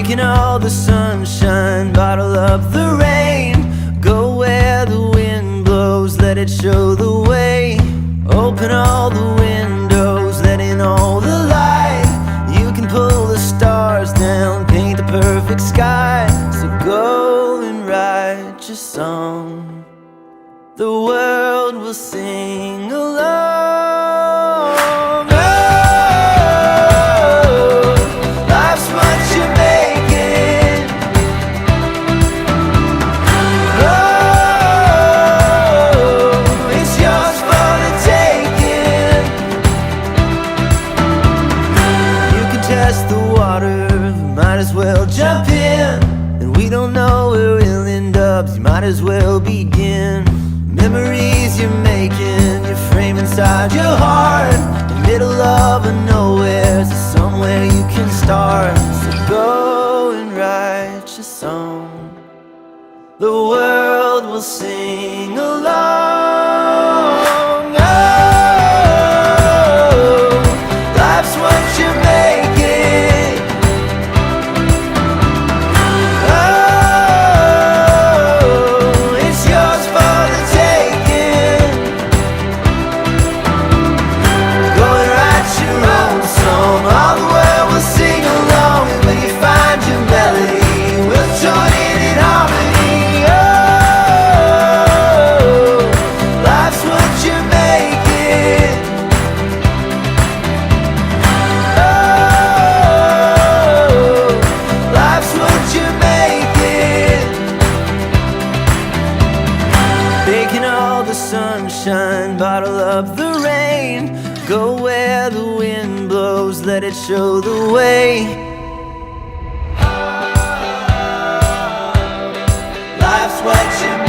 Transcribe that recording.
Taking all the sunshine, bottle up the rain. Go where the wind blows, let it show the way. Open all the windows, let in all the light. You can pull the stars down, paint the perfect sky. So go and write your song, the world will sing along. Test the water, might as well jump in. And we don't know where we'll end up, so you might as well begin. Memories you're making, you frame inside your heart. The middle of a nowhere, so somewhere you can start. So go and write your song, the world will sing along. Oh, life's what you make. Taking all the sunshine, bottle up the rain. Go where the wind blows, let it show the way. Life's what you